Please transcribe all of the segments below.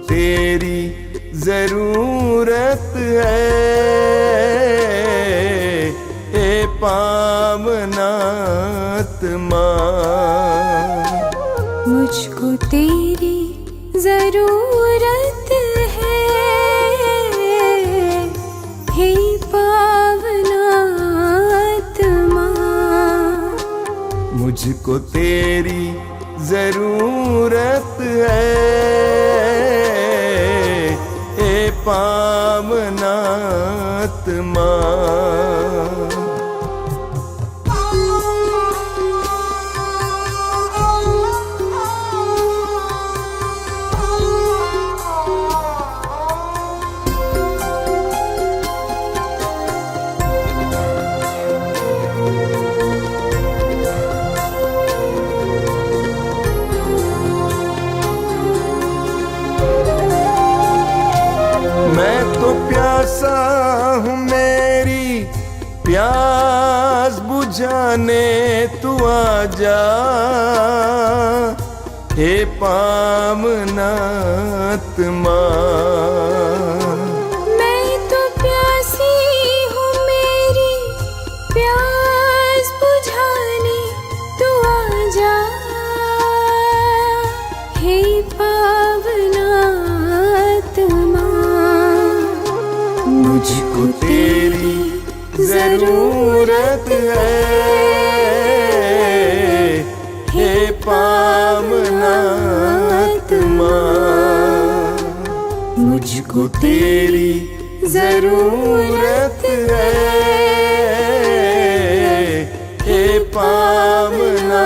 तेरी जरूरत है, ए पावनात्मा। मुझको तेरी जरूरत है, हे पावनात्मा। मुझको तेरी जरूरत है, ए पावनात्मा। मैं तो प्यासा हूँ, मेरी प्यास बुझाने तू आजा, हे पावनात्मा। मैं तो प्यासी हूँ, मेरी प्यास बुझाने तू आजा, हे पावनात्मा। मुझको तेरी जरूरत है, हे पावनात्मा। मुझको तेरी जरूरत है, हे पावनात्मा।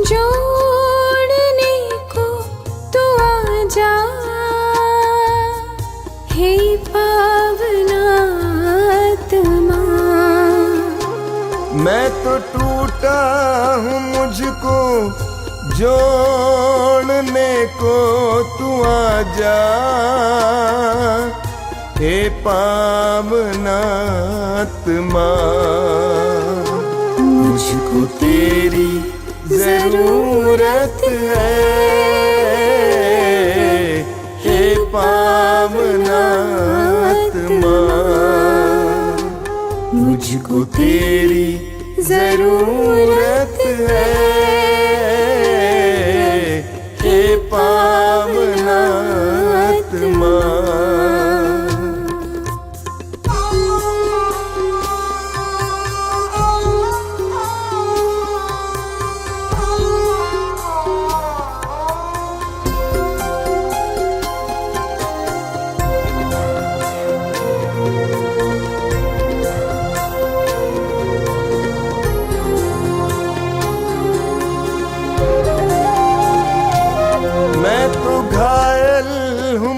जोड़ने को तू आजा, हे पावनात्मा। मैं तो टूटा हूँ, मुझको जोड़ने को तू आजा, हे पावनात्मा। मुझको तेरी जरूरत है, हे पावनात्मा। मुझको तेरी जरूरत है, हे पावनात्मा।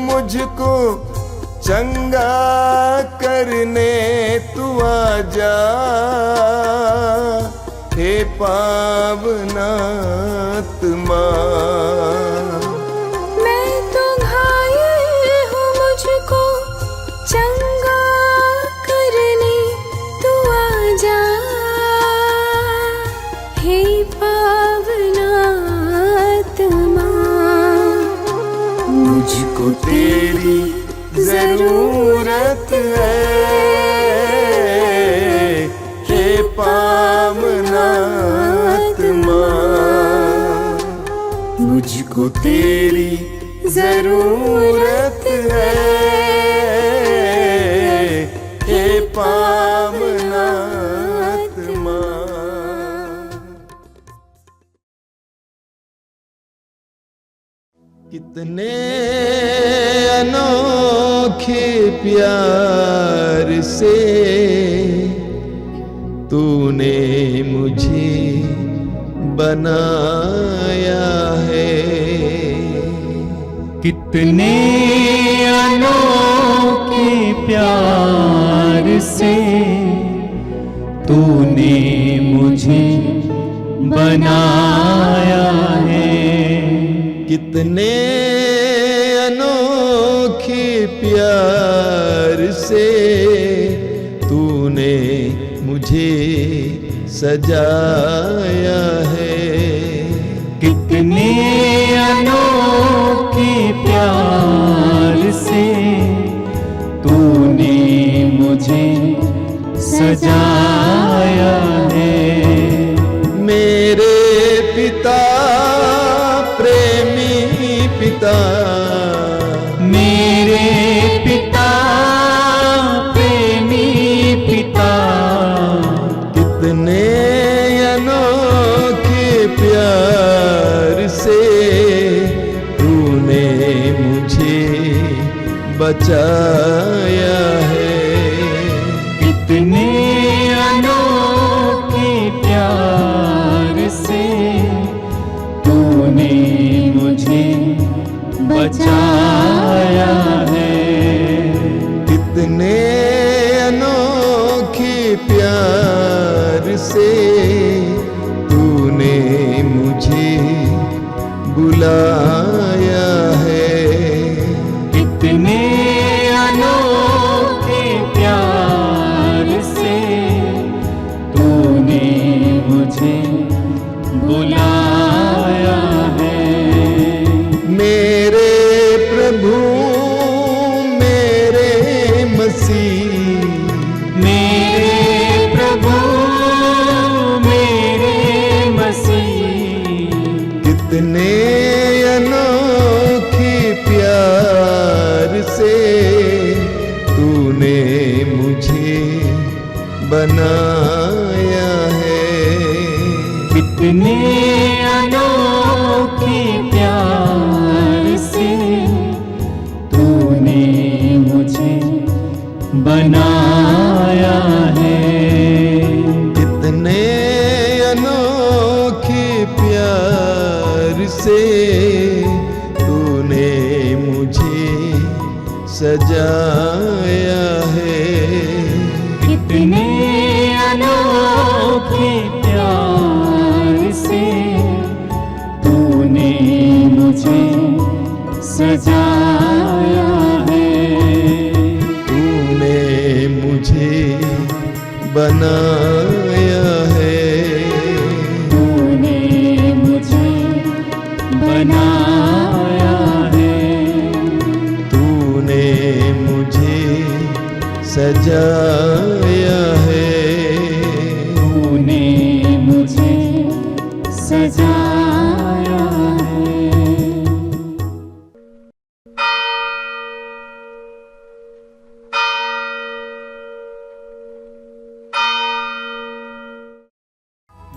मुझको चंगा करने तू आजा, हे पावनात्मा। मैं तो घायल हूँ, मुझको चंगा करने तू आजा, हे पावनात्मा। मुझको तेरी जरूरत है, हे पावनात्मा। मुझको तेरी जरूरत है, हे पावनात्मा। कितने अनोखे प्यार से तूने मुझे बनाया है, कितने अनोखे प्यार से तूने मुझे बनाया है। कितने अनोखे प्यार से तूने मुझे सजाया है। कितने अनोखे प्यार से तूने मुझे सजाया है। मेरे पिता प्रेमी पिता, मेरे पिता प्रेमी पिता, कितने अनोखे प्यार से तूने मुझे बचाया है। कितने अनोखे प्यार से तूने मुझे बचाया है। कितने अनोखे प्यार से तूने मुझे बुलाया है। कितने अनोखे प्यार से तूने मुझे बुलाया है। मेरे प्रभु मेरे मसीह, मेरे प्रभु मेरे मसीह, कितने अनोखे प्यार से तूने मुझे बनाया है। कितने अनोखे प्यार से तूने मुझे बनाया है। कितने अनोखे प्यार से तूने मुझे सजाया है। कितने अनोखे प्यार से तूने मुझे सजाया है। तूने मुझे बनाया है। तूने मुझे बनाया है। तूने मुझे सजाया है। तूने मुझे सजाया है।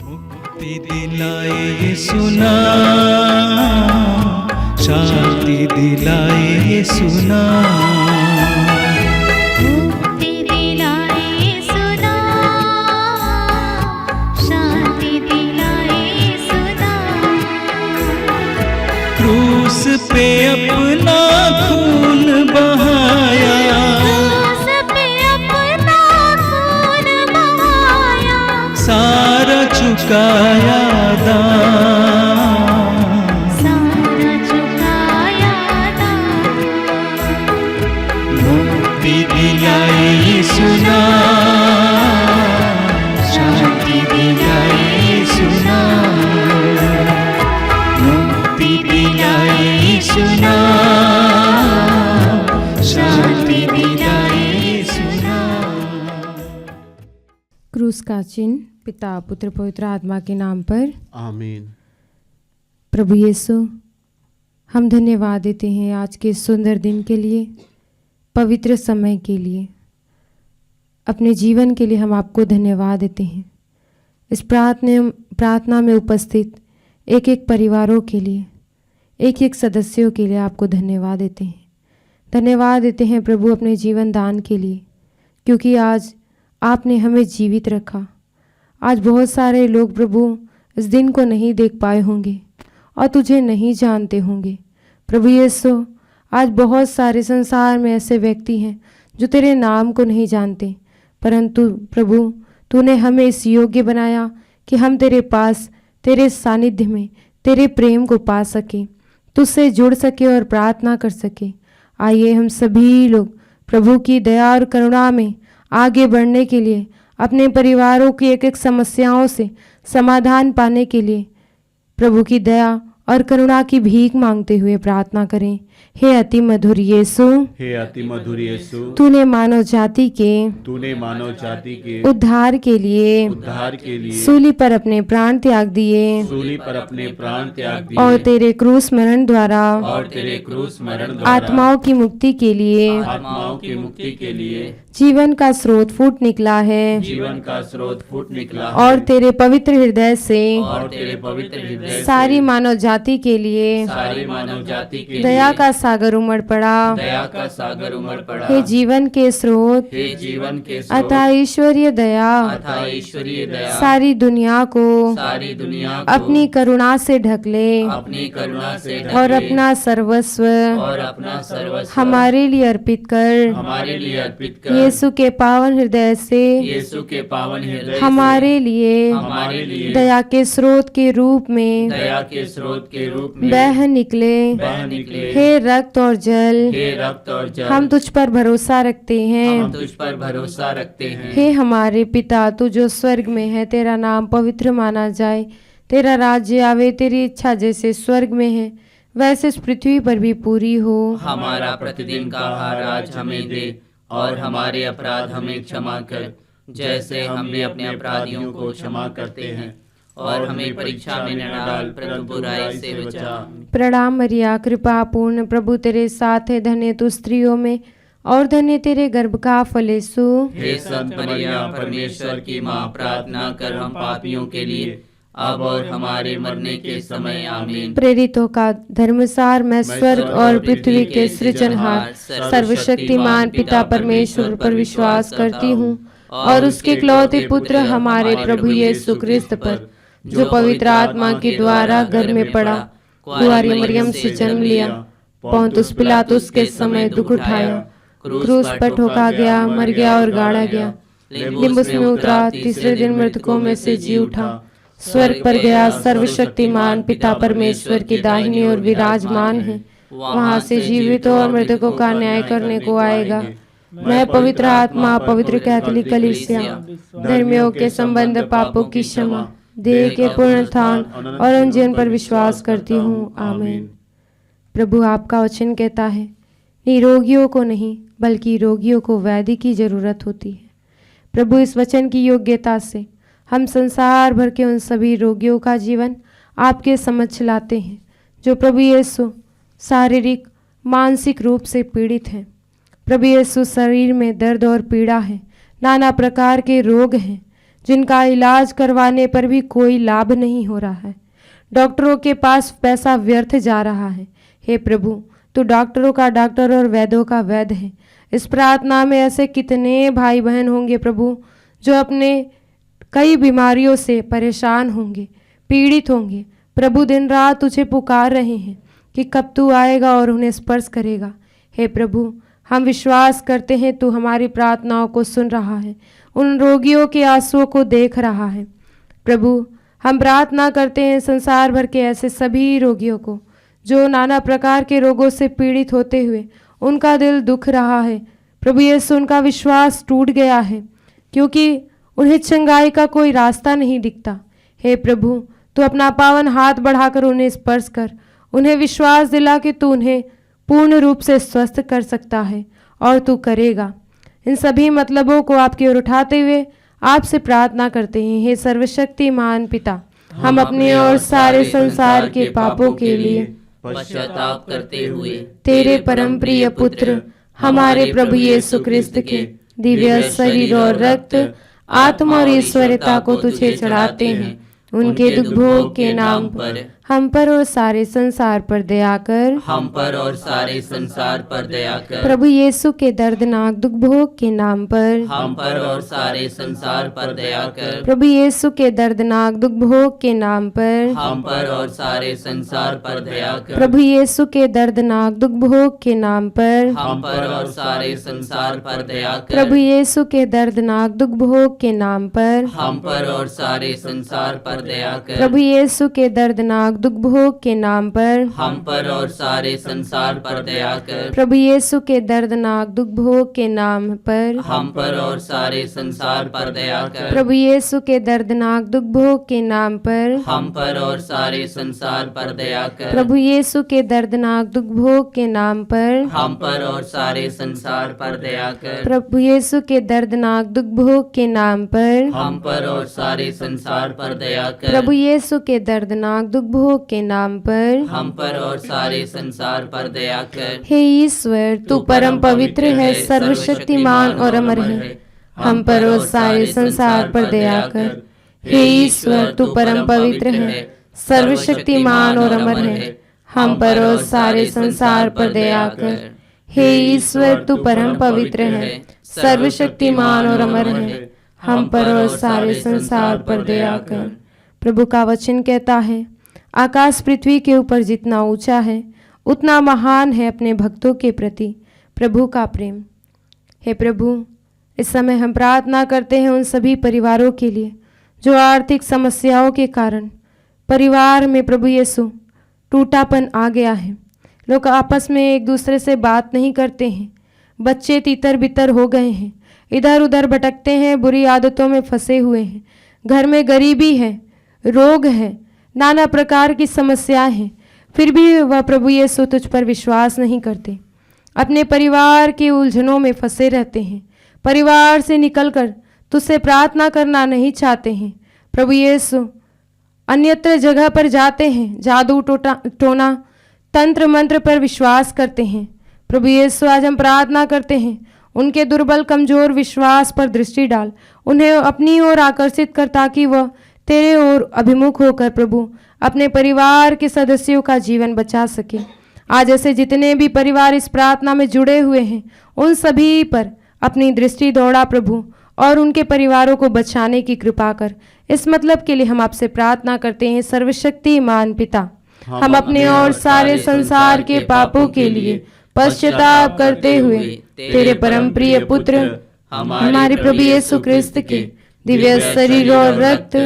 मुक्ति दिलाए यीशु नाम, शांति दिलाए यीशु नाम। मुक्ति दिलाए यीशु नाम, शांति दिलाए यीशु नाम। क्रूस पे अपना खून बहाया, क्रूस पे अपना खून बहाया, सारा चुकाया दाम। सारा चुकाया दाम। मुक्ति दिलाए यीशु नाम, शांति दिलाए यीशु नाम। मुक्ति दिलाए यीशु नाम, शांति दिलाए यीशु नाम। क्रूस का चिन्ह पिता पुत्र पवित्र आत्मा के नाम पर आमीन। प्रभु यीशु, हम धन्यवाद देते हैं आज के सुंदर दिन के लिए, पवित्र समय के लिए, अपने जीवन के लिए हम आपको धन्यवाद देते हैं। इस प्रार्थना में उपस्थित एक एक परिवारों के लिए, एक एक सदस्यों के लिए आपको धन्यवाद देते हैं। धन्यवाद देते हैं प्रभु अपने जीवन दान के लिए, क्योंकि आज आपने हमें जीवित रखा। आज बहुत सारे लोग प्रभु इस दिन को नहीं देख पाए होंगे और तुझे नहीं जानते होंगे। प्रभु यीशु, आज बहुत सारे संसार में ऐसे व्यक्ति हैं जो तेरे नाम को नहीं जानते, परंतु प्रभु तूने हमें इस योग्य बनाया कि हम तेरे पास, तेरे सानिध्य में तेरे प्रेम को पा सके, तुझसे जुड़ सके और प्रार्थना कर सके। आइए हम सभी लोग प्रभु की दया और करुणा में आगे बढ़ने के लिए, अपने परिवारों की एक एक समस्याओं से समाधान पाने के लिए प्रभु की दया और करुणा की भीख मांगते हुए प्रार्थना करें। हे अति मधुर यीशु, हे अति मधुर यीशु, तूने मानव जाति के उद्धार के लिए सूली पर अपने प्राण त्याग दिए और तेरे क्रूस मरण द्वारा आत्माओं की मुक्ति के लिए जीवन का स्रोत फूट निकला है और तेरे पवित्र हृदय से सारी मानव जाति के लिए दया का सागर उमड़ पड़ा। हे जीवन के स्रोत, अतः ईश्वरीय दया सारी दुनिया को अपनी करुणा से ढक ले और अपना सर्वस्व हमारे लिए अर्पित कर। यीशु के पावन हृदय से हमारे लिए दया के स्रोत के रूप में बह निकले। हे रक्त और जल, हम तुझ पर भरोसा रखते हैं। हे हमारे पिता, तू जो स्वर्ग में है, तेरा नाम पवित्र माना जाए, तेरा राज्य आवे, तेरी इच्छा जैसे स्वर्ग में है वैसे इस पृथ्वी पर भी पूरी हो। हमारा प्रतिदिन का आहार आज हमें दे और हमारे अपराध हमें क्षमा कर, जैसे हमने अपने अपराधियों को क्षमा करते हैं, और हमें परीक्षा में न डाल परंतु बुराई से बचा। प्रणाम मरिया, कृपा पूर्ण, प्रभु तेरे साथ है, धन्य तू स्त्रियों में और धन्य तेरे गर्भ का फल यीशु। हे संत मरिया, परमेश्वर की माँ, प्रार्थना कर हम पापियों के लिए अब और हमारे मरने के समय आमीन। प्रेरितों का धर्मसार, मैं स्वर्ग और पृथ्वी के सृजनहार सर्वशक्तिमान पिता परमेश्वर पर विश्वास करती हूँ और उसके इकलौते पुत्र हमारे प्रभु यीशु क्रिस्त पर, जो पवित्र आत्मा के द्वारा गर्भ में पड़ा, कुंवारी मरियम से जन्म लिया, पोंतुस पिलातुस के समय दुख उठाया, क्रूस पर ठोका गया, मर गया और गाड़ा गया, लिम्बुस में उतरा, तीसरे दिन मृतकों में से जी उठा, स्वर्ग पर गया, सर्वशक्तिमान पिता परमेश्वर की दाहिनी ओर विराजमान है, वहां से जीवितों और मृतकों का न्याय करने को आएगा। मैं पवित्र आत्मा, पवित्र कैथोलिक कलीसिया, धर्मियों के संबंध, पापों की क्षमा, देह के पुनरुत्थान और अनजीवन पर विश्वास करती हूँ। आमीन। प्रभु आपका वचन कहता है, निरोगियों को नहीं बल्कि रोगियों को वैद्य की जरूरत होती है। प्रभु इस वचन की योग्यता से हम संसार भर के उन सभी रोगियों का जीवन आपके समक्ष लाते हैं जो प्रभु यीशु शारीरिक मानसिक रूप से पीड़ित हैं। प्रभु यीशु शरीर में दर्द और पीड़ा है, नाना प्रकार के रोग हैं जिनका इलाज करवाने पर भी कोई लाभ नहीं हो रहा है, डॉक्टरों के पास पैसा व्यर्थ जा रहा है। हे प्रभु, तू डॉक्टरों का डॉक्टर और वैद्यों का वैद्य है। इस प्रार्थना में ऐसे कितने भाई बहन होंगे प्रभु जो अपने कई बीमारियों से परेशान होंगे, पीड़ित होंगे। प्रभु दिन रात तुझे पुकार रहे हैं कि कब तू आएगा और उन्हें स्पर्श करेगा। हे प्रभु, हम विश्वास करते हैं तू हमारी प्रार्थनाओं को सुन रहा है, उन रोगियों के आंसुओं को देख रहा है। प्रभु, हम प्रार्थना करते हैं संसार भर के ऐसे सभी रोगियों को जो नाना प्रकार के रोगों से पीड़ित होते हुए उनका दिल दुख रहा है। प्रभु यीशु, उनका विश्वास टूट गया है क्योंकि उन्हें चंगाई का कोई रास्ता नहीं दिखता। हे प्रभु, तू अपना पावन हाथ बढ़ाकर उन्हें स्पर्श कर, उन्हें विश्वास दिला कि तू उन्हें पूर्ण रूप से स्वस्थ कर सकता है और तू करेगा। इन सभी मतलबों को आपकी ओर उठाते हुए आपसे प्रार्थना करते हैं। हे सर्वशक्तिमान पिता, हम अपने और सारे संसार के पापों के लिए पश्चाताप करते हुए तेरे परम प्रिय पुत्र हमारे प्रभु यीशु क्रिस्त के दिव्य शरीर और रक्त, आत्मा और ईश्वरता को तुझे चढ़ाते हैं। उनके दुख भोग के नाम पर हम पर और सारे संसार पर दया कर। हम पर और सारे संसार पर दया कर। प्रभु यीशु के दर्दनाक दुख भोग के नाम पर। हम पर और सारे संसार पर दया कर। प्रभु यीशु के दर्दनाक दुख भोग के नाम पर। हम पर और सारे संसार पर दया कर। प्रभु यीशु के दर्दनाक दुख भोग के नाम पर। हम पर और सारे संसार पर दया कर। प्रभु यीशु के दर्दनाक दुख भोग के नाम पर। हम पर और सारे संसार पर दया कर। प्रभु यीशु के दर्दनाक दुख भोग के नाम पर। हम पर और सारे संसार पर दया कर। प्रभु यीशु के दर्दनाक दुख भोग के नाम पर। हम पर और सारे संसार पर दया कर। प्रभु यीशु के दर्दनाक दुख भोग के नाम पर। हम पर और सारे संसार पर दया कर। प्रभु यीशु के दर्दनाक दुख भोग के नाम पर। हम पर और सारे संसार पर दया कर। प्रभु यीशु के दर्दनाक दुख भोग के नाम पर। हम पर और सारे संसार पर दया कर। प्रभु यीशु के दर्दनाक दुख भोग के नाम पर। हम पर और सारे संसार पर दया कर। हे ईश्वर, तू परम पवित्र है, सर्वशक्तिमान और अमर है। हम पर और सारे संसार पर दया कर। हे ईश्वर, तू परम पवित्र है, सर्वशक्तिमान और अमर है। हम पर और सारे संसार पर दया कर। हे ईश्वर, तू परम पवित्र है, सर्वशक्तिमान और अमर है। हम पर और सारे संसार पर दया कर। प्रभु का वचन कहता है, आकाश पृथ्वी के ऊपर जितना ऊंचा है उतना महान है अपने भक्तों के प्रति प्रभु का प्रेम। हे प्रभु, इस समय हम प्रार्थना करते हैं उन सभी परिवारों के लिए जो आर्थिक समस्याओं के कारण परिवार में प्रभु यीशु टूटापन आ गया है। लोग आपस में एक दूसरे से बात नहीं करते हैं, बच्चे तितर बितर हो गए हैं, इधर उधर भटकते हैं, बुरी आदतों में फंसे हुए हैं, घर में गरीबी है, रोग है, नाना प्रकार की समस्याएं हैं, फिर भी वह प्रभु यीशु तुझ पर विश्वास नहीं करते। अपने परिवार की उलझनों में फंसे रहते हैं, परिवार से निकलकर तुझसे प्रार्थना करना नहीं चाहते हैं। प्रभु यीशु अन्यत्र जगह पर जाते हैं, जादू टोना तंत्र मंत्र पर विश्वास करते हैं। प्रभु यीशु, आज हम प्रार्थना करते हैं, उनके दुर्बल कमजोर विश्वास पर दृष्टि डाल, उन्हें अपनी ओर आकर्षित कर ताकि वह तेरे ओर अभिमुख होकर प्रभु अपने परिवार के सदस्यों का जीवन बचा सके। आज ऐसे जितने भी परिवार इस प्रार्थना में जुड़े हुए हैं उन सभी पर अपनी दृष्टि दौड़ा प्रभु, और उनके परिवारों को बचाने की कृपा कर। इस मतलब के लिए हम आपसे प्रार्थना करते हैं, सर्वशक्तिमान पिता, हम अपने और सारे संसार के पापों के लिए पश्चाताप करते हुए तेरे परम प्रिय पुत्र हमारे प्रभु यीशु क्रिस्त के दिव्य शरीर और रक्त,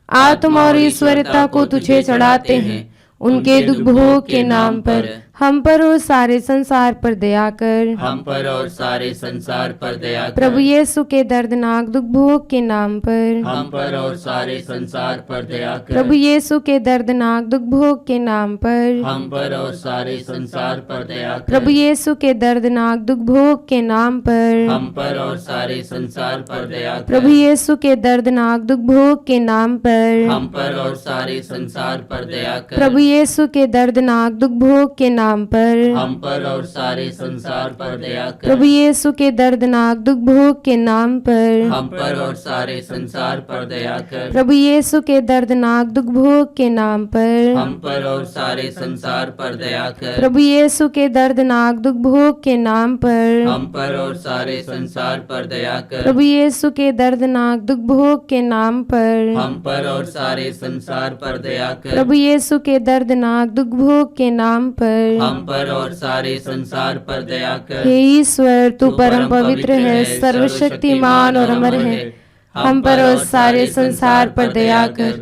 आत्मा और ईश्वरता को तुझे चढ़ाते हैं। उनके दुख भोग के नाम पर हम पर और सारे संसार पर दया कर। हम पर और सारे संसार पर दया कर। प्रभु यीशु के दर्दनाक दुख भोग के नाम पर हम पर और सारे संसार पर दया कर। प्रभु यीशु के दर्दनाक दुख भोग के नाम पर हम पर और सारे संसार पर दया कर। प्रभु यीशु के दर्दनाक दुख भोग के नाम पर हम पर और सारे संसार पर दया कर। प्रभु यीशु के दर्दनाक दुख भोग के नाम पर हम पर और सारे संसार पर दया कर। प्रभु यीशु के दर्दनाक दुख भोग के नाम पर हम पर और सारे संसार पर दया कर। प्रभु यीशु के दर्दनाक दुख भोग के नाम पर हम पर और सारे संसार पर दया कर। प्रभु यीशु के दर्दनाक दुख भोग के नाम पर हम पर और सारे संसार पर दया कर। प्रभु यीशु के दर्दनाक दुख भोग के नाम पर हम पर और सारे संसार पर दया कर। प्रभु यीशु के दर्दनाक दुख भोग के नाम पर हम पर और सारे संसार पर दया कर। प्रभु यीशु के दर्दनाक दुख भोग के नाम पर हम पर और सारे संसार पर दया कर। हे ईश्वर, तू परम पवित्र है, सर्वशक्तिमान और अमर है। हम पर और सारे संसार पर दया कर।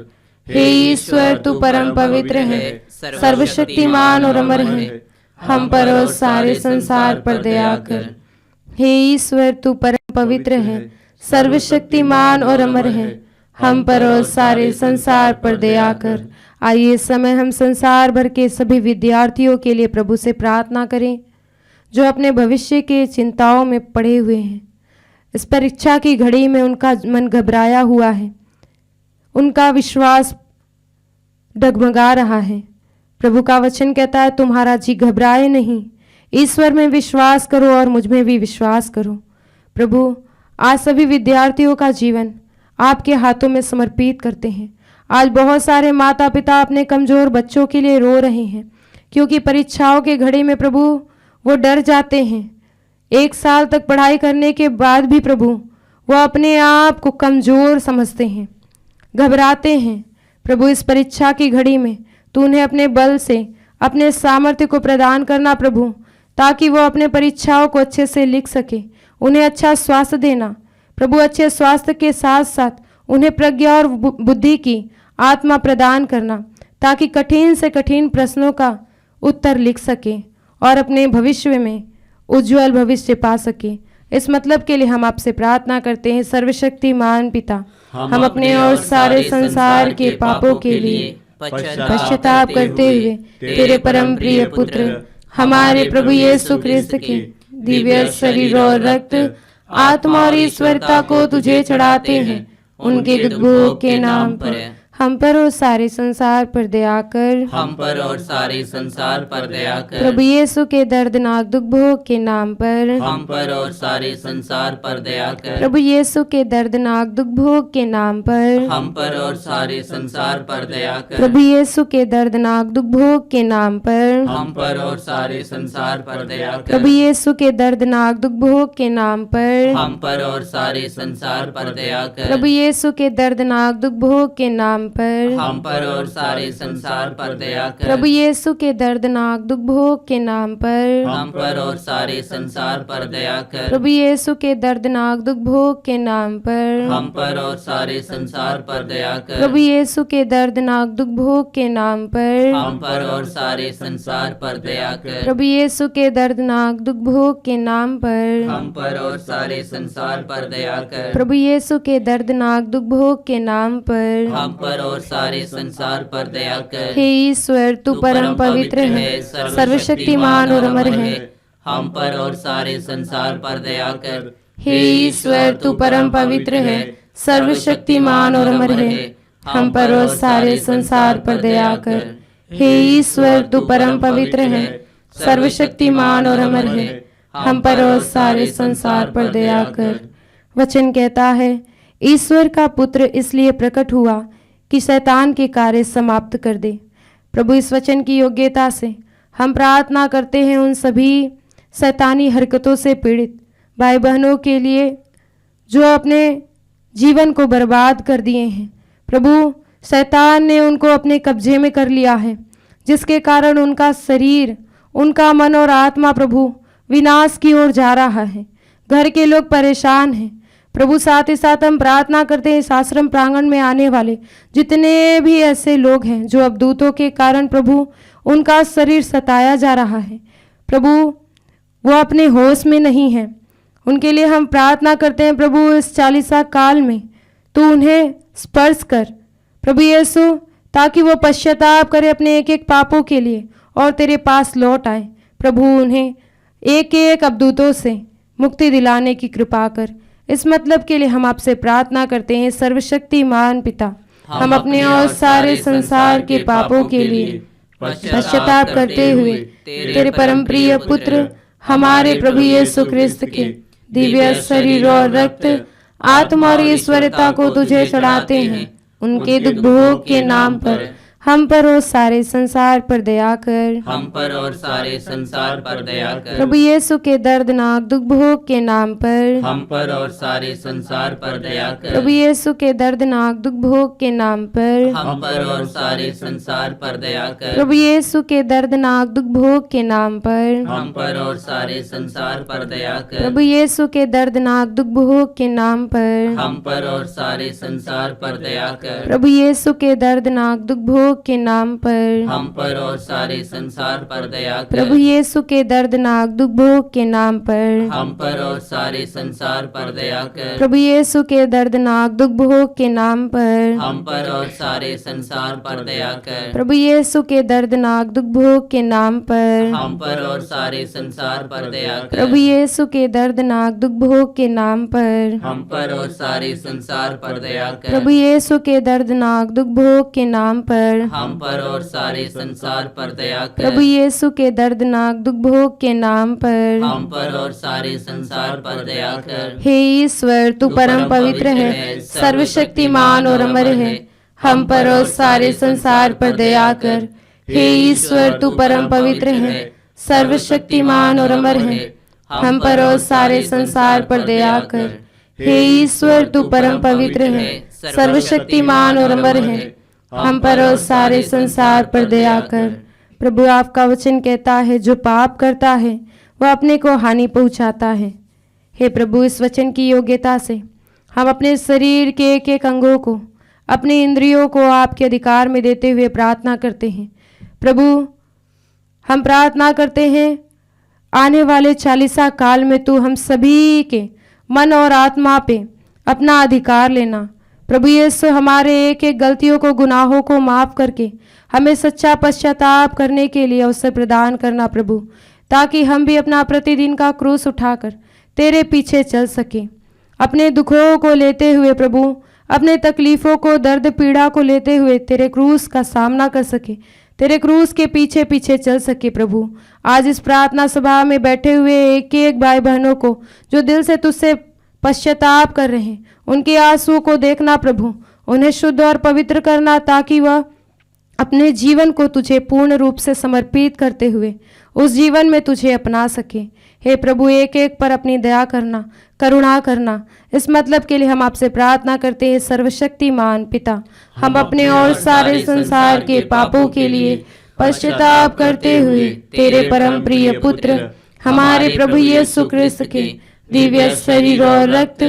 हे ईश्वर, तू परम पवित्र है, सर्वशक्तिमान और अमर है। हम पर और सारे संसार पर दया कर। हे ईश्वर, तू परम पवित्र है, सर्वशक्तिमान और अमर है। हम पर और सारे संसार पर दया कर। आइए इस समय हम संसार भर के सभी विद्यार्थियों के लिए प्रभु से प्रार्थना करें जो अपने भविष्य के चिंताओं में पड़े हुए हैं। इस परीक्षा की घड़ी में उनका मन घबराया हुआ है, उनका विश्वास डगमगा रहा है। प्रभु का वचन कहता है, तुम्हारा जी घबराए नहीं, ईश्वर में विश्वास करो और मुझ में भी विश्वास करो। प्रभु, आज सभी विद्यार्थियों का जीवन आपके हाथों में समर्पित करते हैं। आज बहुत सारे माता पिता अपने कमज़ोर बच्चों के लिए रो रहे हैं, क्योंकि परीक्षाओं के घड़ी में प्रभु वो डर जाते हैं। 1 साल तक पढ़ाई करने के बाद भी प्रभु वो अपने आप को कमज़ोर समझते हैं, घबराते हैं। प्रभु इस परीक्षा की घड़ी में तू उन्हें अपने बल से, अपने सामर्थ्य को प्रदान करना प्रभु, ताकि वो अपने परीक्षाओं को अच्छे से लिख सके। उन्हें अच्छा स्वास्थ्य देना प्रभु, अच्छे स्वास्थ्य के साथ साथ उन्हें प्रज्ञा और बुद्धि की आत्मा प्रदान करना, ताकि कठिन से कठिन प्रश्नों का उत्तर लिख सके और अपने भविष्य में उज्जवल भविष्य पा सके। इस मतलब के लिए हम आपसे प्रार्थना करते हैं, सर्वशक्तिमान पिता, हम अपने और सारे संसार के पापों के लिए पश्चाताप करते हुए तेरे परम प्रिय पुत्र हमारे प्रभु यीशु ख्रिस्त के दिव्य शरीर और रक्त, आत्मा और ईश्वरता को तुझे चढ़ाते हैं। उनके दुर्भोग के नाम पर हम पर और सारे संसार पर दया कर। हम पर और सारे संसार पर दया कर। प्रभु यीशु के दर्दनाक दुख भोग के नाम पर हम पर और सारे संसार पर दया कर। प्रभु यीशु के दर्दनाक दुख भोग के नाम पर हम पर और सारे संसार पर दया कर। प्रभु यीशु के दर्दनाक दुख भोग के नाम पर हम पर और सारे संसार पर दया कर। प्रभु यीशु के दर्दनाक दुख भोग के नाम पर हम पर और सारे संसार पर दया कर। प्रभु यीशु के दर्दनाक दुख भोग के नाम पर हम पर और सारे संसार पर दया कर। प्रभु यीशु के दर्दनाक दुख भोग के नाम पर हम पर और सारे संसार पर दया कर। प्रभु यीशु के दर्दनाक दुख भोग के नाम पर हम पर और सारे संसार पर दया कर। प्रभु यीशु के दर्दनाक दुख भोग के नाम पर हम पर और सारे संसार पर दया कर। प्रभु यीशु के दर्दनाक दुख भोग के नाम पर हम पर और सारे संसार पर दया कर। प्रभु यीशु के दर्दनाक दुख भोग के नाम पर हम पर और सारे संसार पर दया कर। हे ईश्वर, तू परम पवित्र है, सर्वशक्तिमान और अमर है। हम पर और सारे संसार पर दया कर। हे ईश्वर, तू परम पवित्र है, सर्वशक्तिमान और अमर है। हम पर और सारे संसार पर दया कर। हे ईश्वर, तू परम पवित्र है, सर्वशक्तिमान और अमर है। हम पर और सारे संसार पर दया कर। वचन कहता है, ईश्वर का पुत्र इसलिए प्रकट हुआ कि शैतान के कार्य समाप्त कर दे। प्रभु, इस वचन की योग्यता से हम प्रार्थना करते हैं उन सभी शैतानी हरकतों से पीड़ित भाई बहनों के लिए जो अपने जीवन को बर्बाद कर दिए हैं। प्रभु, शैतान ने उनको अपने कब्जे में कर लिया है, जिसके कारण उनका शरीर, उनका मन और आत्मा प्रभु विनाश की ओर जा रहा है। घर के लोग परेशान हैं। प्रभु, साथ ही साथ हम प्रार्थना करते हैं इस आश्रम प्रांगण में आने वाले जितने भी ऐसे लोग हैं जो अब दूतों के कारण प्रभु उनका शरीर सताया जा रहा है, प्रभु वो अपने होश में नहीं हैं, उनके लिए हम प्रार्थना करते हैं। प्रभु, इस 40 काल में तू उन्हें स्पर्श कर प्रभु यीशु, ताकि वो पश्चाताप करे अपने एक एक पापों के लिए और तेरे पास लौट आए। प्रभु, उन्हें एक एक अबदूतों से मुक्ति दिलाने की कृपा कर। इस मतलब के लिए हम आपसे प्रार्थना करते हैं, सर्वशक्तिमान पिता, हम अपने और सारे संसार के पापों के लिए पश्चाताप करते हुए तेरे परम प्रिय पुत्र हमारे प्रभु यीशु ख्रिस्त के दिव्य शरीर और रक्त, आत्मा और ईश्वरता को तुझे चढ़ाते हैं। उनके दुख भोग के नाम पर हम पर और सारे संसार पर दया कर। हम पर और सारे संसार पर दया कर। प्रभु यीशु के दर्दनाक दुख भोग के नाम पर हम पर और सारे संसार पर दया कर। प्रभु यीशु के दर्दनाक दुख भोग के नाम पर हम पर और सारे संसार पर दया कर। प्रभु यीशु के दर्दनाक दुख भोग के नाम पर हम पर और सारे संसार पर दया कर। प्रभु यीशु के दर्दनाक दुख भोग के नाम पर हम पर और सारे संसार पर दया कर। प्रभु यीशु के दर्दनाक दुख भोग के नाम पर हम पर और सारे संसार पर दया कर। प्रभु यीशु के दर्दनाक दुख भोग के नाम पर हम पर और सारे संसार पर दया कर। प्रभु यीशु के दर्दनाक दुख भोग के नाम पर हम पर और सारे संसार पर दया कर। प्रभु यीशु के दर्दनाक दुख भोग के नाम पर हम पर और सारे संसार पर दया कर। प्रभु यीशु के दर्दनाक दुख भोग के नाम पर हम पर और सारे संसार पर दया कर। प्रभु यीशु के दर्दनाक दुख भोग के नाम पर हम पर और सारे संसार पर दया कर। प्रभु यीशु के दर्दनाक दुख भोग के नाम पर हम पर और सारे संसार पर दया कर। हे ईश्वर, तू परम पवित्र है, सर्वशक्तिमान और अमर है। हम पर और सारे संसार पर दया कर। हे ईश्वर, तू परम पवित्र है, सर्वशक्तिमान और अमर है, हम पर और सारे संसार पर दया कर। हे ईश्वर, तू परम पवित्र है, सर्वशक्तिमान और अमर है, हम पर और सारे संसार पर दया कर। प्रभु, आपका वचन कहता है, जो पाप करता है वह अपने को हानि पहुंचाता है। हे प्रभु, इस वचन की योग्यता से हम अपने शरीर के एक एक अंगों को, अपने इंद्रियों को आपके अधिकार में देते हुए प्रार्थना करते हैं। प्रभु, हम प्रार्थना करते हैं, आने वाले 40 काल में तू हम सभी के मन और आत्मा पे अपना अधिकार लेना। प्रभु यीशु, हमारे एक एक गलतियों को, गुनाहों को माफ़ करके हमें सच्चा पश्चाताप करने के लिए अवसर प्रदान करना प्रभु, ताकि हम भी अपना प्रतिदिन का क्रूस उठाकर तेरे पीछे चल सके। अपने दुखों को लेते हुए प्रभु, अपने तकलीफ़ों को, दर्द पीड़ा को लेते हुए तेरे क्रूस का सामना कर सके, तेरे क्रूस के पीछे पीछे चल सके। प्रभु, आज इस प्रार्थना सभा में बैठे हुए एक एक भाई बहनों को जो दिल से तुझसे पश्चाताप कर रहे हैं, उनके आंसुओं को देखना प्रभु, उन्हें शुद्ध और पवित्र करना, ताकि वह अपने जीवन को तुझे पूर्ण रूप से समर्पित करते हुए उस जीवन में तुझे अपना सके। हे प्रभु, एक एक पर अपनी दया करना, करुणा करना। इस मतलब के लिए हम आपसे प्रार्थना करते हैं, सर्वशक्तिमान पिता, हम अपने और सारे संसार के पापों के लिए पश्चाताप करते हुए तेरे परम प्रिय पुत्र हमारे प्रभु यीशु क्रिस्त के दिव्य शरीर और रक्त,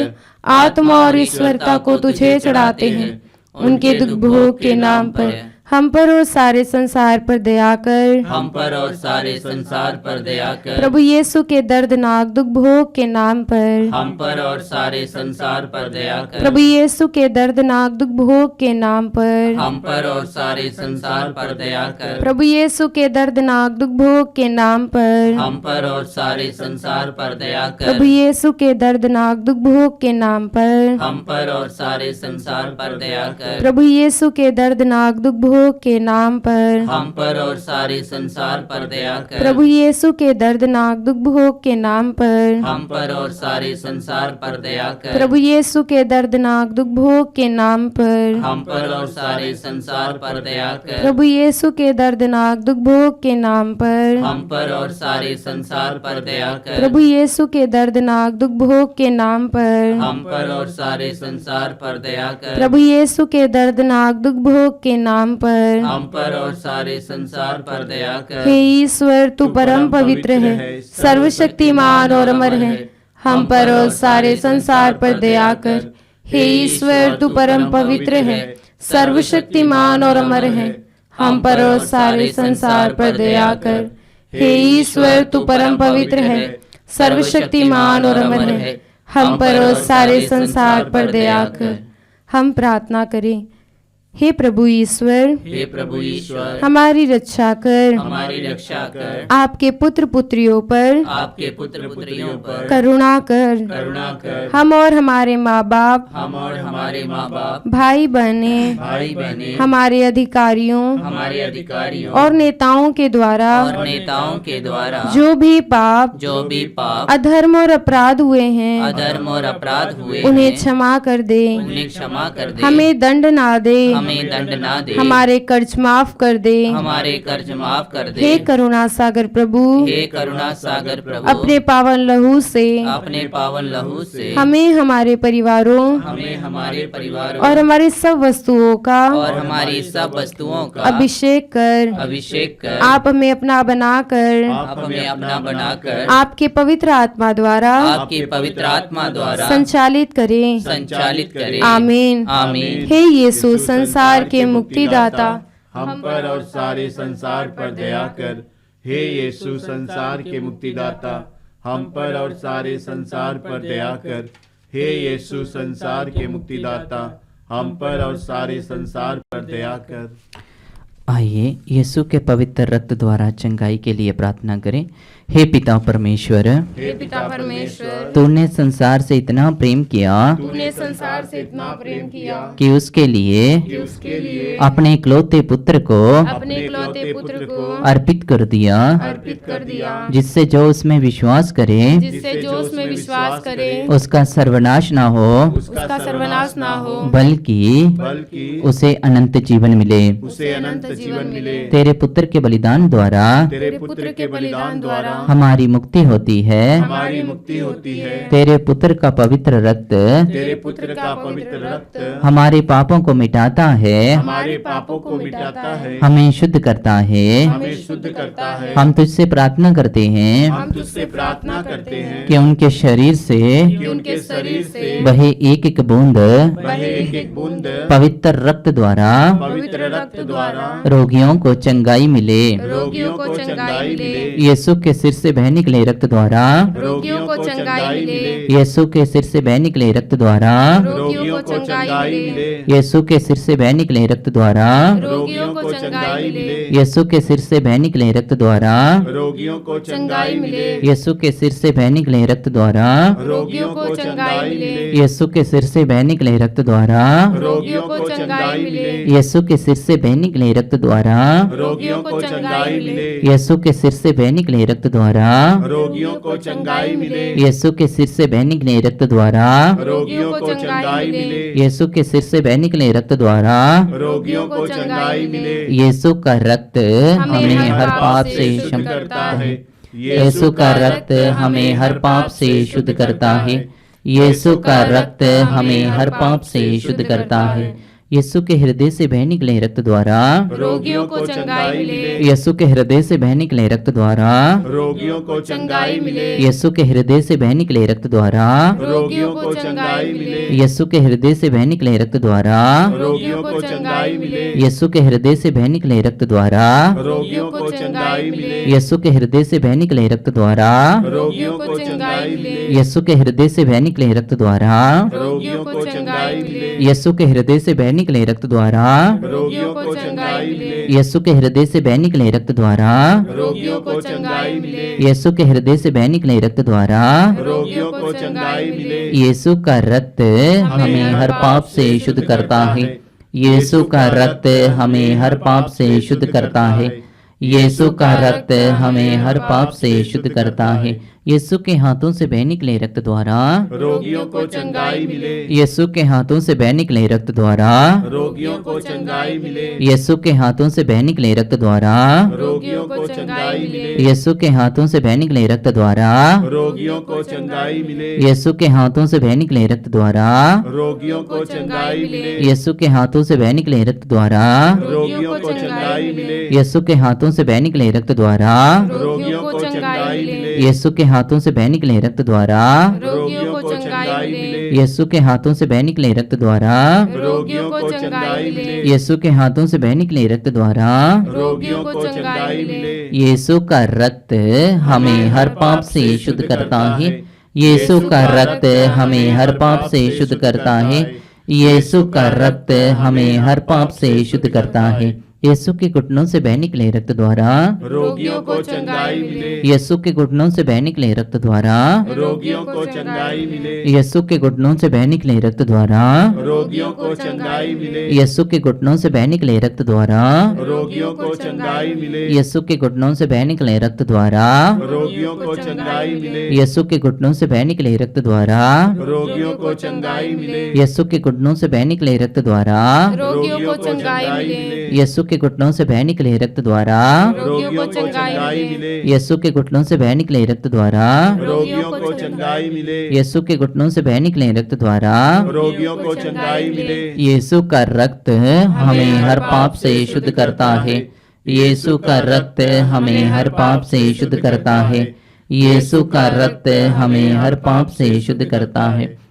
आत्मा और ईश्वरता को तुझे चढ़ाते हैं। उनके दुख भोग के नाम पर हम पर और सारे संसार पर दया कर। हम पर और सारे संसार पर दया कर। प्रभु यीशु के दर्दनाक दुख भोग के नाम पर हम पर और सारे संसार पर दया कर। प्रभु यीशु के दर्दनाक दुख भोग के नाम पर हम पर और सारे संसार पर दया कर। प्रभु यीशु के दर्दनाक दुख भोग के नाम पर हम पर और सारे संसार पर दया कर। प्रभु यीशु के दर्दनाक दुख भोग के नाम पर हम पर और सारे संसार पर दया कर। प्रभु यीशु के दर्दनाक दुख भोग के नाम पर हम पर और सारे संसार पर दया कर। प्रभु यीशु के दर्दनाक दुख भोग के नाम पर हम पर और सारे संसार पर दया कर। प्रभु यीशु के दर्दनाक दुख भोग के नाम पर हम पर और सारे संसार पर दया कर। प्रभु यीशु के दर्दनाक दुख भोग के नाम पर हम पर और सारे संसार पर दया कर। प्रभु यीशु के दर्दनाक दुख भोग के नाम पर हम पर और सारे संसार पर दया कर। प्रभु यीशु के दर्दनाक दुख भोग के नाम पर हम पर और सारे संसार पर दया कर। हे ईश्वर, तू परम पवित्र है, सर्वशक्तिमान और अमर है, हम पर और सारे संसार पर दया कर। हे ईश्वर, तू परम पवित्र है, सर्वशक्तिमान और अमर है, हम पर और सारे संसार पर दया कर। हे ईश्वर, तू परम पवित्र है, सर्वशक्तिमान और अमर है, हम पर और सारे संसार पर दया कर। हम प्रार्थना करें। हे प्रभु ईश्वर, हे प्रभु ईश्वर, हमारी रक्षा कर, हमारी रक्षा कर। आपके पुत्र पुत्रियों पर आपके पुत्र पुत्रियों पर करुणा कर। करुणा कर। हम और हमारे माँ बाप, हम और हमारे माँ बाप, भाई बहने, भाई बहने, हमारे अधिकारियों हमारे अधिकारियों और नेताओं के द्वारा और नेताओं के द्वारा जो भी पाप, जो भी पाप, अधर्म और अपराध हुए हैं, अधर्म और अपराध हुए उन्हें हैं, क्षमा कर दे। उन्हें क्षमा कर दे। हमें दंड ना दे, हमें दंड ना दे। हमारे कर्ज माफ कर दे। हमारे कर्ज माफ कर दे। हे करुणा सागर प्रभु, हे करुणा सागर प्रभु, अपने पावन लहू से अपने पावन लहू से हमें, हमारे परिवारों हमें, हमारे परिवारों और हमारी सब वस्तुओं का और हमारी सब वस्तुओं का अभिषेक कर। अभिषेक कर। आप हमें अपना बनाकर, आप हमें अपना बनाकर आपके पवित्र आत्मा द्वारा आपकी पवित्र आत्मा द्वारा संचालित करें। संचालित करें। आमीन। आमीन। हे यीशु, संसार के मुक्तिदाता, हम पर और सारे संसार पर दया कर। हे यीशु, संसार के मुक्तिदाता, हम पर और सारे संसार पर दया कर। हे यीशु, संसार के मुक्तिदाता, हम पर और सारे संसार पर दया कर। आइए यीशु के पवित्र रक्त द्वारा चंगाई के लिए प्रार्थना करें। हे पिता परमेश्वर, हे पिता परमेश्वर, तूने संसार से इतना प्रेम किया तूने संसार से इतना प्रेम किया कि उसके लिए अपने इकलौते पुत्र को अपने इकलौते पुत्र को अर्पित कर दिया, जिससे जो उसमें विश्वास करे जिससे जो उसमें विश्वास करे उसका सर्वनाश ना हो, उसका सर्वनाश ना हो, बल्कि उसे अनंत जीवन मिले। उसे अनंत जीवन मिले। तेरे पुत्र के बलिदान द्वारा तेरे पुत्र के बलिदान द्वारा हमारी मुक्ति होती है। हमारी मुक्ति होती है। तेरे पुत्र का पवित्र रक्त तेरे पुत्र का पवित्र रक्त हमारे पापों को मिटाता है, हमारे पापों को मिटाता है, हमें शुद्ध करता है। हमें शुद्ध करता है। हम तुझसे प्रार्थना करते हैं हम तुझसे प्रार्थना करते हैं कि उनके शरीर से कि उनके शरीर से वही एक एक बूंद बहे एक एक बूंद पवित्र रक्त द्वारा पवित्र रक्त द्वारा रोगियों को चंगाई मिले। रोगियों को चंगाई मिले। यीशु के सिर से बह निकले रक्त द्वारा रोगियों को चंगाई मिले। यीशु के सिर से बह निकले रक्त द्वारा रोगियों को चंगाई मिले। यीशु के सिर से बह निकले रक्त द्वारा रोगियों को चंगाई मिले। यीशु के सिर से बह निकले रक्त द्वारा रोगियों को चंगाई मिले। यीशु के सिर से बह निकले रक्त द्वारा रोगियों को चंगाई मिले। यीशु के सिर से बह निकले रक्त द्वारा रोगियों को चंगाई मिले। यीशु के सिर से बह निकले रक्त द्वारा रोगियों को चंगाई मिले। यीशु के सिर से बह निकले रक्त द्वारा रोगियों को चंगाई मिले। यीशु के सिर से बह निकले रक्त द्वारा रोगियों को चंगाई मिले। यीशु के सिर से बह निकले रक्त द्वारा रोगियों को चंगाई मिले। यीशु का रक्त हमें हर पाप से शुद्ध करता है। यीशु का रक्त हमें हर पाप से शुद्ध करता है। यीशु का रक्त हमें हर पाप से शुद्ध करता है। यीशु के हृदय से बह निकले रक्त द्वारा रोगियों को चंगाई मिले। यीशु के हृदय से बह निकले रक्त द्वारा रोगियों को चंगाई मिले। यीशु के हृदय से बह निकले रक्त द्वारा रोगियों को चंगाई मिले। यीशु के हृदय से बह निकले रक्त द्वारा रोगियों को चंगाई मिले। यीशु के हृदय से बह निकले रक्त द्वारा रोगियों को चंगाई मिले। यीशु के हृदय से बह निकले रक्त द्वारा रोगियों को चंगाई मिले। यीशु के हृदय से बह निकले रक्त द्वारा रोगियों को चंगाई मिले। यीशु के हृदय से बह निकले रक्त द्वारा रोगियों को चंगाई मिले। यीशु के हृदय से बह निकले रक्त द्वारा रोगियों को चंगाई मिले। यीशु के हृदय से बह निकले रक्त द्वारा रोगियों को चंगाई मिले। यीशु का रक्त हमें हर पाप से शुद्ध करता है। यीशु का रक्त हमें हर पाप से शुद्ध करता है। यीशु का रक्त हमें हर पाप से शुद्ध करता है। यीशु के हाथों से बह निकले रक्त द्वारा रोगियों को चंगाई मिले। यीशु के हाथों से बह निकले रक्त द्वारा रोगियों को चंगाई मिले। यीशु के हाथों से बह निकले रक्त द्वारा रोगियों को चंगाई मिले। यीशु के हाथों से बह निकले रक्त द्वारा रोगियों को चंगाई मिले। यीशु के हाथों से बह निकले रक्त द्वारा रोगियों को चंगाई मिले। यीशु के हाथों से बह निकले रक्त द्वारा रोगियों को चंगाई मिले। यीशु के हाथों से बह निकले रक्त द्वारा रोगियों को चंगाई मिले। यीशु के हाथों से बह निकले रक्त द्वारा रोगियों को चंगाई मिले। यीशु के हाथों से बह निकले रक्त द्वारा रोगियों को चंगाई मिले। यीशु के हाथों से बह निकले रक्त द्वारा रोगियों को चंगाई मिले। यीशु का रक्त हमें हर पाप से शुद्ध करता है। यीशु का रक्त हमें हर पाप से शुद्ध करता है। यीशु का रक्त हमें हर पाप से शुद्ध करता है। यीशु के घुटनों से बह निकले रक्त द्वारा रोगियों को चंगाई मिले। यीशु के घुटनों से बह निकले रक्त द्वारा रोगियों को चंगाई मिले। यीशु के घुटनों से बह निकले रक्त द्वारा रोगियों को चंगाई मिले। यीशु के घुटनों से बह निकले रक्त द्वारा रोगियों को चंगाई मिले। यीशु के घुटनों से बह निकले रक्त द्वारा रोगियों को चंगाई मिले। यीशु के घुटनों से बह निकले रक्त द्वारा रोगियों को चंगाई मिले। यीशु के घुटनों से बह निकले रक्त द्वारा रोगियों को चंगाई मिले। यीशु के घुटनों से बह निकले रक्त द्वारा रोगियों को चंगाई मिले। यीशु के घुटनों से बह निकले रक्त द्वारा रोगियों को चंगाई मिले। यीशु के घुटनों से बह निकले रक्त द्वारा रोगियों को चंगाई मिले। यीशु का रक्त हमें हर पाप से शुद्ध करता है। यीशु का रक्त हमें हर पाप से शुद्ध करता है। यीशु का रक्त हमें हर पाप से शुद्ध करता है।